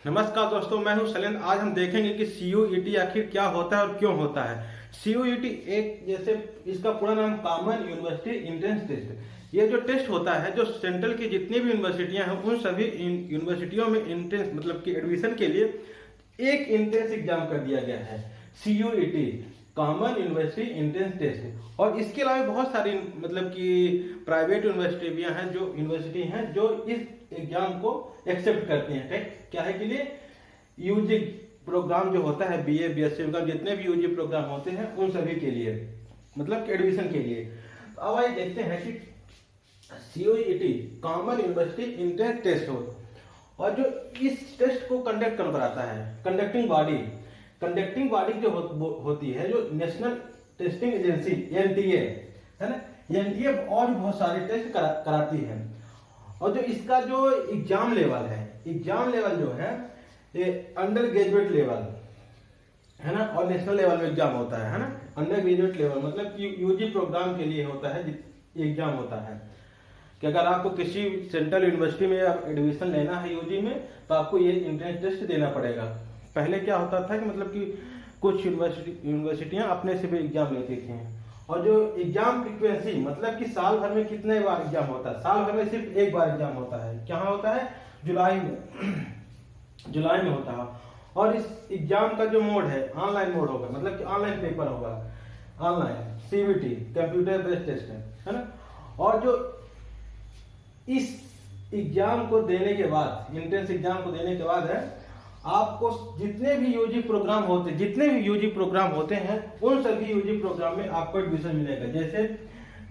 नमस्कार दोस्तों, मैं हूं शैलेंद्र। आज हम देखेंगे कि CUET आखिर क्या होता है और क्यों होता है। CUET एक जैसे इसका पूरा नाम कॉमन यूनिवर्सिटी एंट्रेंस टेस्ट। ये जो टेस्ट होता है, जो सेंट्रल की जितनी भी यूनिवर्सिटियां हैं उन सभी यूनिवर्सिटियों में एंट्रेंस मतलब कि एडमिशन के लिए एक एंट्रेंस एग्जाम कर दिया गया है, CUET common university entrance test. और इसके अलावा बहुत सारी मतलब कि प्राइवेट यूनिवर्सिटियां हैं जो इस एग्जाम को एक्सेप्ट करती हैं। क्या है के लिए यूजी प्रोग्राम जो होता है, BA BSc प्रोग्राम, जितने भी यूजी प्रोग्राम होते हैं उन सभी के लिए मतलब कि एडमिशन के लिए। तो अब आइए देखते हैं कि CUET common university entrance test हो, और जो इस टेस्ट को कंडक्ट कौन कराता है, कंडक्टिंग बॉडी जो होती है, जो नेशनल टेस्टिंग एजेंसी NTA है ना। NTA और भी बहुत सारे टेस्ट कराती है। और जो इसका जो एग्जाम लेवल जो है ये अंडर ग्रेजुएट लेवल है ना, और नेशनल लेवल में एग्जाम होता है ना। अंडर ग्रेजुएट लेवल मतलब कि यूजी प्रोग्राम के लिए होता है एग्जाम होता है कि अगर आपको किसी सेंट्रल यूनिवर्सिटी में एडमिशन लेना है यूजी में, तो आपको ये एंट्रेंस टेस्ट देना पड़ेगा। पहले क्या होता था कि मतलब कि कुछ यूनिवर्सिटियां अपने से भी एग्जाम लेती थी। और जो एग्जाम फ्रीक्वेंसी मतलब कि साल भर में कितने बार एग्जाम होता है, साल भर में सिर्फ एक बार एग्जाम होता है। कहाँ होता है? जुलाई में होता है। और इस एग्जाम का जो मोड है ऑनलाइन मोड होगा, मतलब कि ऑनलाइन पेपर होगा, online CBT computer based test है ना। और जो इस एग्जाम को देने के बाद, एंट्रेंस एग्जाम को देने के बाद है, आपको जितने भी यूजी प्रोग्राम होते हैं उन सभी यूजी प्रोग्राम में आपको एडमिशन मिलेगा। जैसे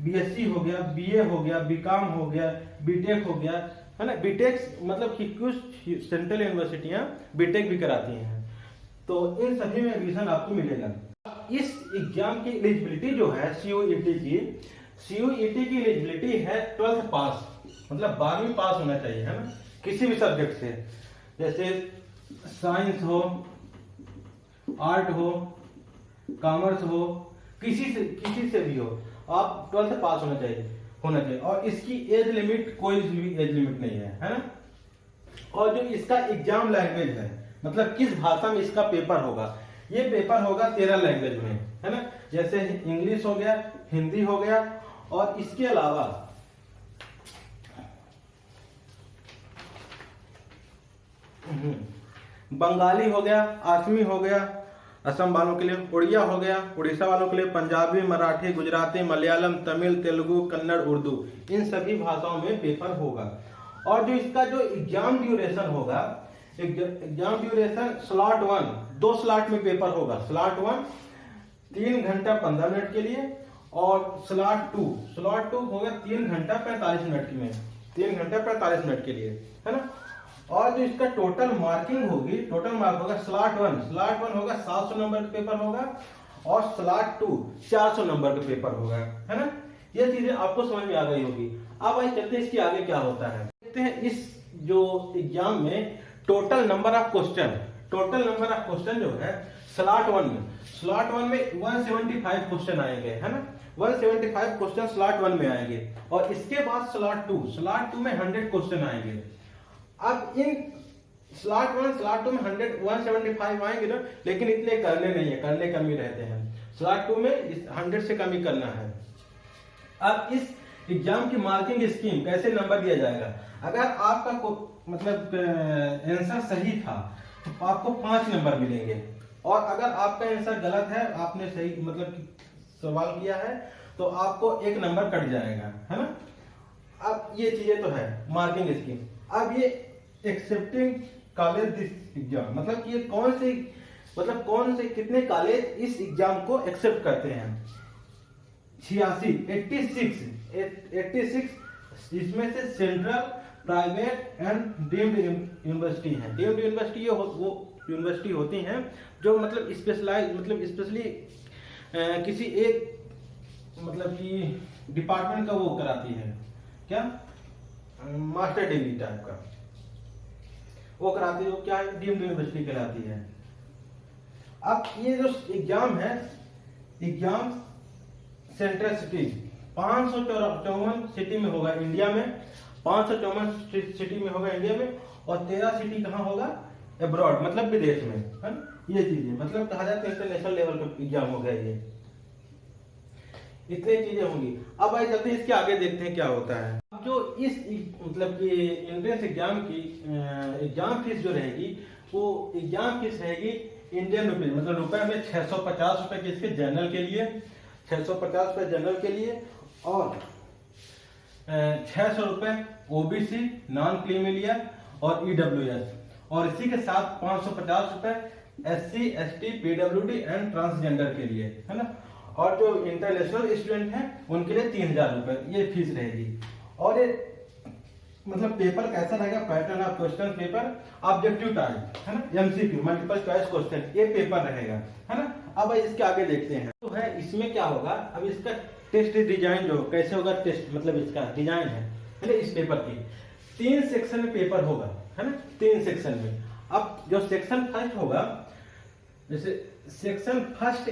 BSc हो गया, BA हो गया, BCom हो गया, BTech हो गया है ना। BTech मतलब कि कुछ सेंट्रल यूनिवर्सिटियां BTech भी कराती हैं, तो इन सभी में एडमिशन आपको मिलेगा। इस एग्जाम की एलिजिबिलिटी जो है CUET की एलिजिबिलिटी है 12th पास, मतलब 12वीं पास होना चाहिए है ना, किसी भी सब्जेक्ट से। जैसे साइंस हो, आर्ट हो, कॉमर्स हो, किसी से भी हो, आप 12th पास होना चाहिए। और इसकी एज लिमिट, कोई भी एज लिमिट नहीं है ना। और जो इसका एग्जाम लैंग्वेज है, मतलब किस भाषा में इसका पेपर होगा, ये पेपर होगा 13 लैंग्वेज में है ना। जैसे इंग्लिश हो गया, हिंदी हो गया, और इसके अलावा बंगाली हो गया, आसमी हो गया असम वालों के लिए, उड़िया हो गया उड़ीसा वालों के लिए, पंजाबी, मराठी, गुजराती, मलयालम, तमिल, तेलुगु, कन्नड़, उर्दू, इन सभी भाषाओं में पेपर होगा। और जो इसका जो एग्जाम ड्यूरेशन होगा, एग्जाम ड्यूरेशन स्लॉट 1 2 स्लॉट में पेपर होगा। स्लॉट 1 3 घंटा 15 मिनट के लिए, और स्लॉट 2 होगा 3 घंटा 45 मिनट में, 3 घंटा 45 मिनट के लिए है ना। और जो इसका टोटल मार्किंग होगी, टोटल मार्क होगा स्लॉट 1 होगा 700 नंबर का पेपर होगा, और स्लॉट 2 400 नंबर का पेपर होगा है ना। ये चीजें आपको समझ में आ गई होगी। अब आइए चलते हैं इसके आगे क्या होता है। देखते हैं इस जो एग्जाम में टोटल नंबर ऑफ क्वेश्चन जो है स्लॉट 1 में 175 क्वेश्चन आएंगे है ना। 175 क्वेश्चन स्लॉट 1 में आएंगे, और इसके बाद स्लॉट 2 में 100 क्वेश्चन आएंगे। अब इन स्लॉट 2 में 175 आएंगे ना, लेकिन इतने करने नहीं है, करने कम ही रहते हैं। स्लॉट 2 में 100 से कम ही करना है। अब इस एग्जाम की मार्किंग स्कीम कैसे नंबर दिया जाएगा, अगर आपका मतलब आंसर सही था तो आपको 5 नंबर मिलेंगे, और अगर आपका आंसर गलत है, आपने सही मतलब सवाल किया है, तो आपको 1 नंबर कट जाएगा है ना। अब ये चीजें तो है मार्किंग स्कीम। अब ये एक्सेप्टिंग कॉलेज दिस एग्जाम, मतलब कि ये कौन से कितने कॉलेज इस एग्जाम को एक्सेप्ट करते हैं। 86 इसमें से central, private and deemed university है। डीम्ड यूनिवर्सिटी वो यूनिवर्सिटी होती हैं जो मतलब स्पेशली किसी एक मतलब कि डिपार्टमेंट का वो कराती है, क्या मास्टर डिग्री टाइप का वो कराती है, वो क्या है, डीम्ड यूनिवर्सिटी कहलाती है। अब ये जो एग्जाम है, एग्जाम सेंट्रल सिटी 554 सिटी में होगा इंडिया में, 554 सिटी में होगा इंडिया में, और 13 सिटी कहाँ होगा, अब्रॉड मतलब विदेश में, है ना। ये चीजें मतलब कहा जाता है इंटरनेशनल लेवल का एग्जाम हो गया ये, इतनी चीजें होंगी। अब आइए चलते हैं इसके आगे देखते हैं क्या होता है। अब जो इस मतलब कि एंट्रेंस एग्जाम की एग्जाम फीस जो रहेगी वो एग्जाम फीस रहेगी इंडियन रुपीज मतलब रुपए में 650 रुपए किसके जनरल के लिए, 650 रुपए जनरल के लिए और 600 रुपए ओबीसी नॉन क्रीमिलियर और ईडब्ल्यूएस और इसी के साथ 550 रुपए SC ST PWD and transgender के लिए, है ना। और जो इंटरनेशनल स्टूडेंट हैं उनके लिए 3000 रुपए ये फीस रहेगी। और ये मतलब पेपर कैसा रहेगा, pattern of question paper objective type, है ना, एमसीक्यू मल्टीपल चॉइस क्वेश्चन ये पेपर रहेगा, है ना। अब इसके आगे देखते हैं तो है इसमें क्या होगा। अब इसका टेस्ट डिजाइन जो कैसे होगा, टेस्ट मतलब इसका डिजाइन है इस पेपर की 3 सेक्शन में पेपर होगा, है ना, 3 सेक्शन में। अब जो सेक्शन फर्स्ट होगा जैसे सेक्शन फर्स्ट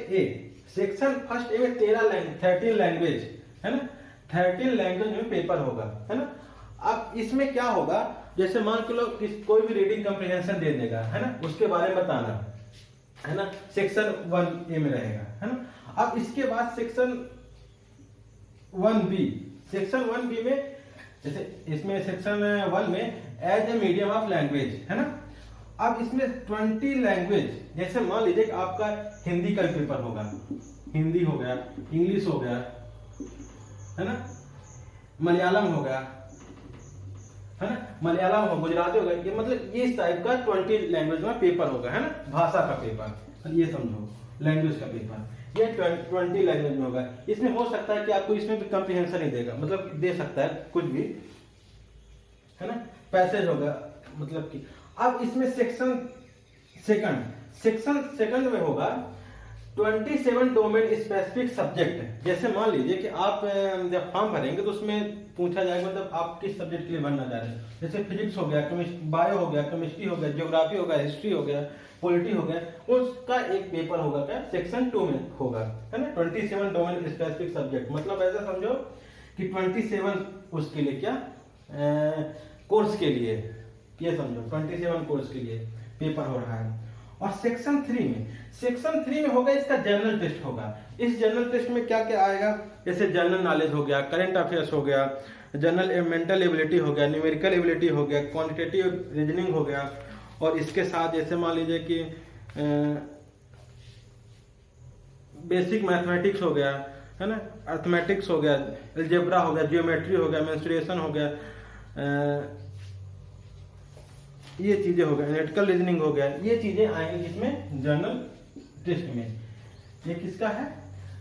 ए में 13 लैंग्वेज, है ना, 13 लैंग्वेज में पेपर होगा, है ना। अब इसमें क्या होगा, जैसे मान के लो कोई भी रीडिंग कम्प्रिहेंशन दे देगा, है ना, उसके बारे में बताना, है ना, सेक्शन 1A में रहेगा, है ना। अब इसके बाद सेक्शन 1B में जैसे इसमें सेक्शन 1 में as a medium of language, है ना। अब इसमें 20 लैंग्वेज जैसे मान लीजिए कि आपका हिंदी का पेपर होगा, हिंदी हो गया, इंग्लिश हो गया, है ना, मलयालम हो गया, है ना, मलयालम हो, गुजराती हो गया, ये मतलब ये इस टाइप का 20 लैंग्वेज में पेपर होगा, है ना, भाषा का पेपर, ये समझो लैंग्वेज का पेपर, ये 20 लैंग्वेज में होगा। इसमें हो सकता है कि आपको इसमें भी कम्प्रिहेंशन ही देगा, मतलब दे सकता है कुछ भी, है ना, पैसेज होगा मतलब कि। अब इसमें सेक्शन सेकंड में होगा 27 डोमेन स्पेसिफिक सब्जेक्ट। जैसे मान लीजिए कि आप जब फॉर्म भरेंगे तो उसमें पूछा जाएगा मतलब आप किस सब्जेक्ट के लिए भरना चाह रहे हैं। जैसे फिजिक्स हो गया, बायो हो गया, केमिस्ट्री हो गया, ज्योग्राफी हो गया, हिस्ट्री हो गया, पॉलिटी हो गया, उसका एक पेपर होगा क्या सेक्शन 2 में होगा, है ना। 27 डोमेन स्पेसिफिक सब्जेक्ट मतलब ऐसा समझो कि 27 उसके लिए क्या कोर्स के लिए, ये समझो 27 कोर्स के लिए पेपर हो रहा है। और सेक्शन 3 में होगा इसका जनरल टेस्ट होगा। इस जनरल टेस्ट में क्या क्या आएगा, जैसे जनरल नॉलेज हो गया, करंट अफेयर्स हो गया, जनरल मेंटल एबिलिटी हो गया, न्यूमेरिकल एबिलिटी हो गया, क्वांटिटेटिव रीजनिंग हो गया। और इसके साथ जैसे मान लीजिए कि बेसिक मैथमेटिक्स हो गया, है ना, अर्थमेटिक्स हो गया, अलजेब्रा हो गया, जियोमेट्री हो गया, मेंस्ट्रुएशन हो गया, ये चीजें हो गया, एनालिटिकल रीजनिंग हो गया, ये चीजें आएंगी जिसमें जनरल टेस्ट में। ये किसका है,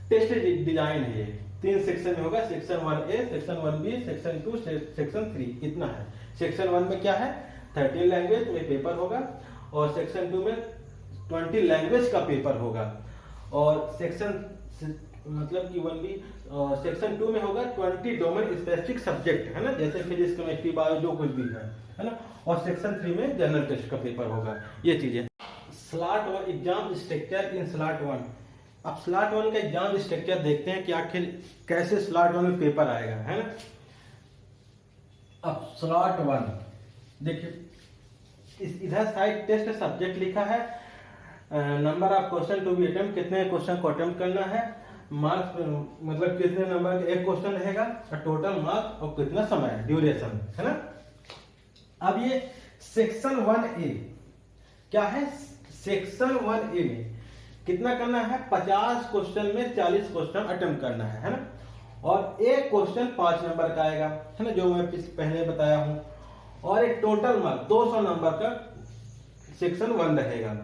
टेस्ट डिजाइन है। ये 3 सेक्शन में होगा, section 1A, section 1B, section 2, section 3, इतना है। सेक्शन 1 में क्या है 13 लैंग्वेज में पेपर होगा और सेक्शन 2 में 20 लैंग्वेज का पेपर होगा। और सेक्शन मतलब कि 1B सेक्शन 2 में होगा 20 डोमेन स्पेसिफिक सब्जेक्ट, है ना, जैसे फिजिक्स केमिस्ट्री बायो जो कुछ भी है ना। और सेक्शन 3 में जनरल टेस्ट का पेपर होगा। ये चीजें slot 1 exam structure in slot 1। अब स्लॉट 1 का एग्जाम स्ट्रक्चर देखते हैं कि आखिर कैसे स्लॉट 1 में पेपर आएगा, है ना। अब स्लॉट 1 देखिए इधर साइड टेस्ट सब्जेक्ट लिखा है, number of question to be attempt, कितने क्वेश्चन को अटेम्प्ट करना है, मार्क्स मतलब कितने नंबर का एक क्वेश्चन रहेगा, और टोटल मार्क्स और कितना समय ड्यूरेशन, है ना। अब ये सेक्शन 1A क्या है, सेक्शन 1A में कितना करना है 50 क्वेश्चन में 40 क्वेश्चन अटेम्प्ट करना है ना। और एक क्वेश्चन 5 नंबर का आएगा, है ना, जो मैं पहले बताया हूं। और एक टोटल मार्क 200 नंबर का सेक्शन 1 रहेगा।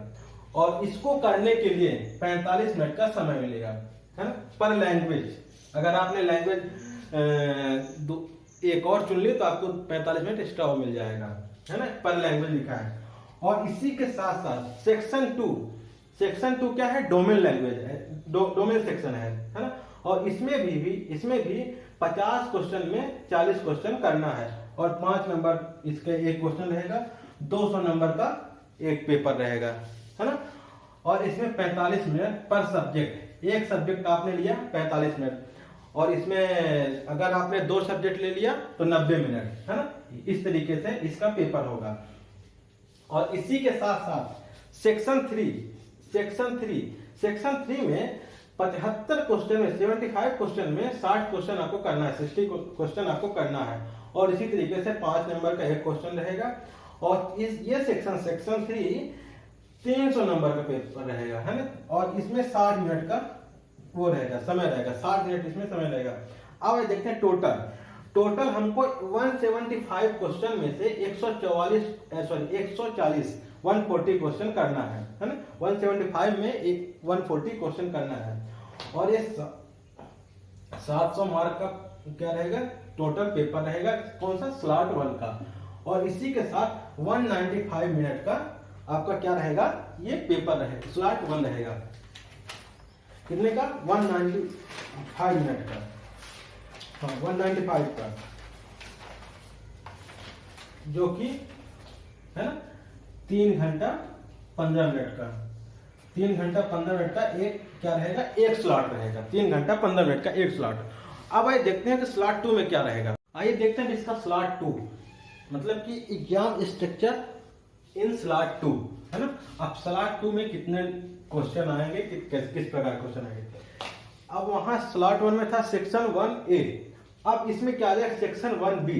और इसको करने के लिए 45 मिनट का समय मिलेगा, है ना, पर लैंग्वेज। अगर आपने लैंग्वेज एक और चुन ली तो आपको 45 मिनट एक्स्ट्रा मिल जाएगा, है ना, पर लैंग्वेज लिखा है। और इसी के साथ साथ सेक्शन 2 क्या है, डोमेन लैंग्वेज है, डोमेन सेक्शन है ना। और इसमें भी 50 क्वेश्चन में 40 क्वेश्चन करना है और 5 नंबर इसके एक क्वेश्चन रहेगा, 200 नंबर का एक पेपर रहेगा, है ना। और इसमें 45 मिनट पर सब्जेक्ट, एक सब्जेक्ट आपने लिया 45 मिनट, और इसमें अगर आपने 2 सब्जेक्ट ले लिया तो 90 मिनट, है ना। इस तरीके से इसका पेपर होगा। और इसी के साथ साथ सेक्शन थ्री में 75 क्वेश्चन में 75 क्वेश्चन में 60 क्वेश्चन आपको करना है, 60 क्वेश्चन आपको करना है। और इसी तरीके से 5 नंबर का एक क्वेश्चन रहेगा। और ये सेक्शन थ्री 300 नंबर का पेपर रहेगा, है ना। और इसमें 60 मिनट का वो रहेगा, समय रहेगा, 60 मिनट इसमें समय रहेगा। अब देखते हैं टोटल हमको 175 क्वेश्चन में से 140 क्वेश्चन करना है ना। 175 में 140 क्वेश्चन करना है। और ये 700 मार्क का क्या रहेगा, टोटल पेपर रहेगा, कौन सा, स्लॉट 1 का। और इसी के साथ 195 मिनट का आपका क्या रहेगा, ये पेपर रहेगा, स्लॉट 1 रहेगा। कितने का, 195 मिनट का, हाँ 195 का, जो कि है ना 3 घंटा 15 मिनट का, 3 घंटा 15 मिनट का एक क्या रहेगा, एक स्लॉट रहेगा, 3 घंटा 15 मिनट का एक स्लॉट। अब आइए देखते हैं कि स्लॉट 2 में क्या रहेगा। आइए देखते हैं इसका स्लॉट 2 मतलब कि एग्जाम स्ट्रक्चर इन स्लॉट 2, है ना। अब स्लॉट 2 में कितने क्वेश्चन आएंगे, किस प्रकार क्वेश्चन आएंगे। अब वहां स्लॉट 1 में था सेक्शन 1A, अब इसमें क्या आ जाएगा, सेक्शन 1B,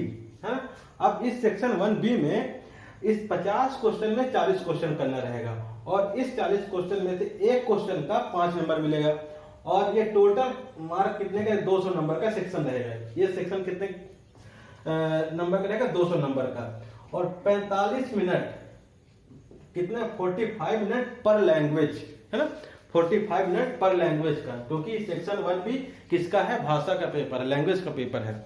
है ना। अब इस सेक्शन 1B में इस 50 क्वेश्चन में 40 क्वेश्चन करना रहेगा। और इस 40 क्वेश्चन में से एक क्वेश्चन का 5 नंबर मिलेगा। और ये टोटल मार्क कितने का, 200 नंबर का सेक्शन रहेगा। ये सेक्शन कितने नंबर का रहेगा, 200 नंबर का। और 45 मिनट कितने, 45 मिनट पर लैंग्वेज, है ना, 45 मिनट पर लैंग्वेज का, क्योंकि सेक्शन 1 भी किसका है, भाषा का पेपर है, लैंग्वेज का पेपर है।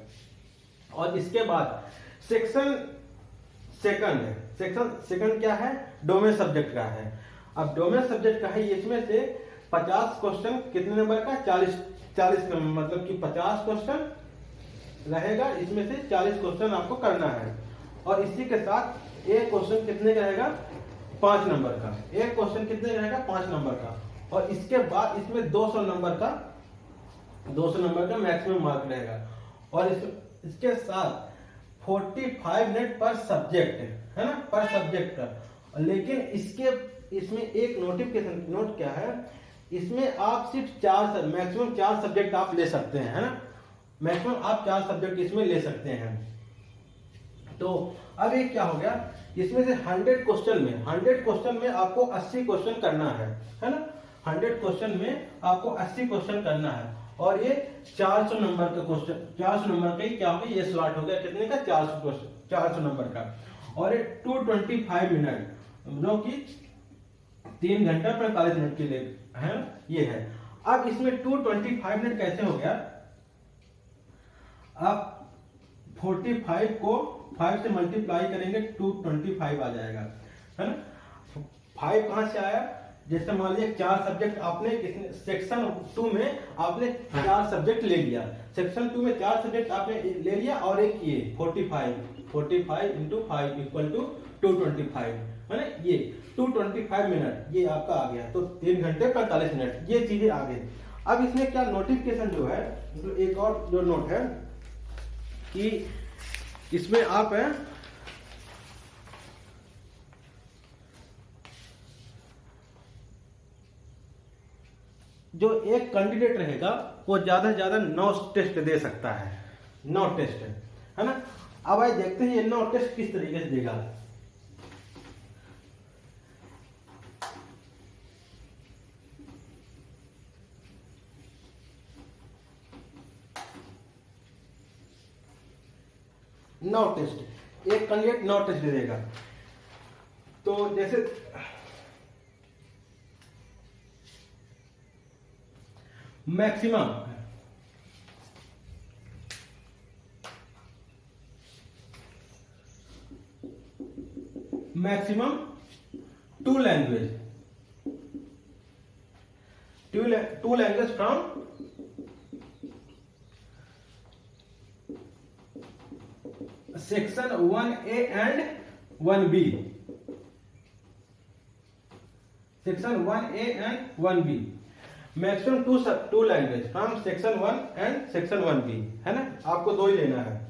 और इसके बाद सेक्शन सेकंड है, सेक्शन सेकंड क्या है, डोमेन सब्जेक्ट का है। अब डोमेन सब्जेक्ट का है, इसमें से 50 क्वेश्चन कितने नंबर का, 40 नंबर, मतलब कि 50 क्वेश्चन रहेगा, इसमें से 40 क्वेश्चन आपको करना है। और इसी के साथ एक क्वेश्चन कितने का रहेगा, 5 नंबर का, एक क्वेश्चन कितने रहेगा, 5 नंबर का। और इसके बाद इसमें 200 नंबर का मैक्सिमम मार्क रहेगा। और इसके साथ 45 मिनट पर सब्जेक्ट, है ना, पर सब्जेक्ट का। लेकिन इसमें एक नोटिफिकेशन नोट क्या है, इसमें आप सिर्फ मैक्सिमम 4 सब्जेक्ट आप ले सकते हैं, है ना, मैक्सिमम आप 4 सब्जेक्ट इसमें ले सकते हैं। तो अब ये क्या हो गया, इसमें से 100 क्वेश्चन में आपको 80 क्वेश्चन करना है ना। 100 क्वेश्चन में आपको 80 क्वेश्चन करना है। और ये 400 नंबर का क्वेश्चन, 400 नंबर का ही क्या हो गया, ये स्लॉट हो गया, कितने का, 400 क्वेश्चन, 400 नंबर का। और ये 225 मिनट, जो कि 3 घंटा 45 मिनट के लिए है, ये है। अब इसमें 225 मिनट कैसे हो गया, आप 45 को 5 से मल्टीप्लाई करेंगे, 225 आ जाएगा, है ना। 5 कहां से आया, जैसे मान लीजिए 4 सब्जेक्ट आपने सेक्शन 2 में आपने 4 सब्जेक्ट ले लिया, सेक्शन 2 में 4 सब्जेक्ट आपने ले लिया। और एक ये 45 इंटू 5 इक्वल टू 225, है ना। ये 225 मिनट ये आपका आ गया, तो 3 घंटे 45 मिनट, ये चीजें आ गई। अब इसमें क्या नोटिफिकेशन जो है, मतलब एक और जो नोट है कि इसमें आप है जो एक कैंडिडेट रहेगा वो ज्यादा से ज्यादा 9 टेस्ट दे सकता है, 9 टेस्ट, है ना। अब आइए देखते हैं ये 9 टेस्ट किस तरीके से देगा। नौ टेस्ट, एक कैंडिडेट 9 टेस्ट दे देगा। तो जैसे maximum maximum 2 language, 2 language from section 1A and 1B, section 1A and 1B, maximum 2 language from section 1 and section 1B, है ना। आपको 2 ही लेना है।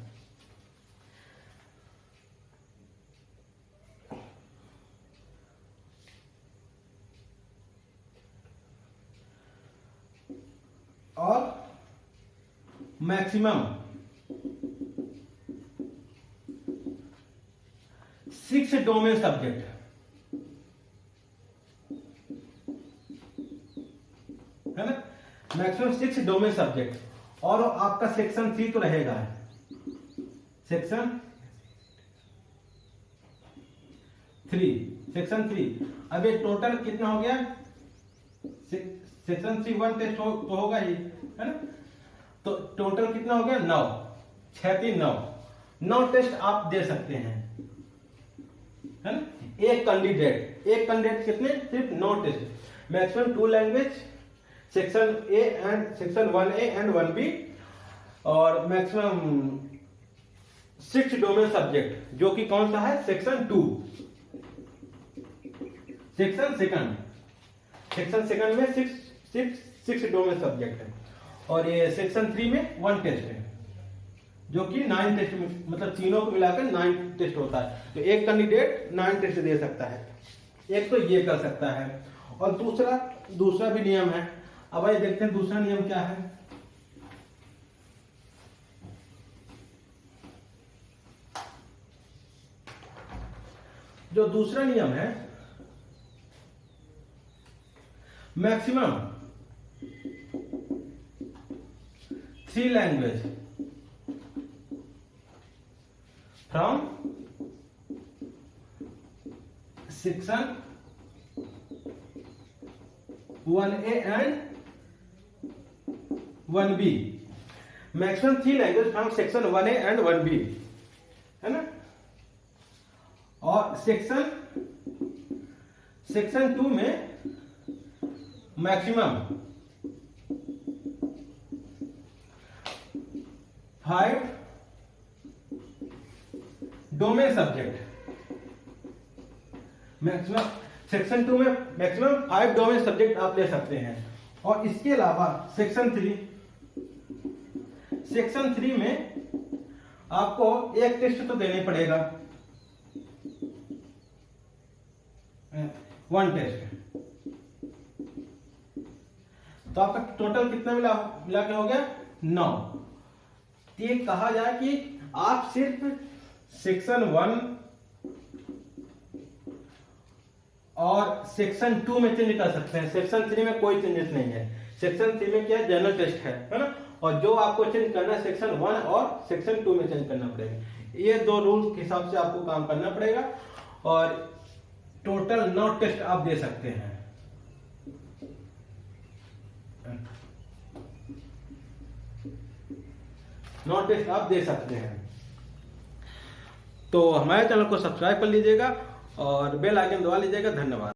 और मैक्सिमम 6 डोमेन सब्जेक्ट, है ना, मैक्सिमम 6 डोमेन सब्जेक्ट। और आपका सेक्शन 3 तो रहेगा, सेक्शन 3। अब ये टोटल कितना हो गया, सेक्शन 3 1 टेस्ट तो होगा ही, है ना, तो टोटल कितना हो गया 9, 6 3 9 टेस्ट आप दे सकते हैं, है ना। एक कैंडिडेट कितने, सिर्फ 9 test, maximum 2 language, section A and section 1A and 1B, और मैक्सिमम 6 डोमेन सब्जेक्ट, जो कि कौन सा है, सेक्शन 2, सेक्शन सेकंड में 6 डोमेन सब्जेक्ट है, और ये सेक्शन 3 में 1 टेस्ट है, जो कि 9 टेस्ट, मतलब तीनों को मिलाकर 9 टेस्ट होता है। तो एक कैंडिडेट 9 टेस्ट दे सकता है, एक तो ये कर सकता है। और दूसरा भी नियम है। अब आइए देखते हैं दूसरा नियम क्या है। जो दूसरा नियम है, maximum 3 language from section 1A and 1B, maximum 3 language from section 1A and 1B, है ना। और सेक्शन 2 में maximum 5 domain subject, maximum section 2 में मैक्सिमम 5 डोमेन सब्जेक्ट आप ले सकते हैं। और इसके अलावा सेक्शन 3 में आपको एक टेस्ट तो देना पड़ेगा, 1 टेस्ट। तो आपका टोटल कितना मिला के हो गया 9। तो ये कहा जाए कि आप सिर्फ सेक्शन 1 और सेक्शन 2 में चेंज कर सकते हैं, सेक्शन 3 में कोई चेंजेस नहीं है। सेक्शन 3 में क्या है, जनरल टेस्ट है ना, और जो आपको चेंज करना है सेक्शन 1 और सेक्शन 2 में चेंज करना पड़ेगा। ये 2 रूल्स के हिसाब से आपको काम करना पड़ेगा, और टोटल 9 टेस्ट आप दे सकते हैं। नॉट टेस्ट आप दे सकते हैं। तो हमारे चैनल को सब्सक्राइब कर लीजिएगा और बेल आइकन दबा लीजिएगा। धन्यवाद।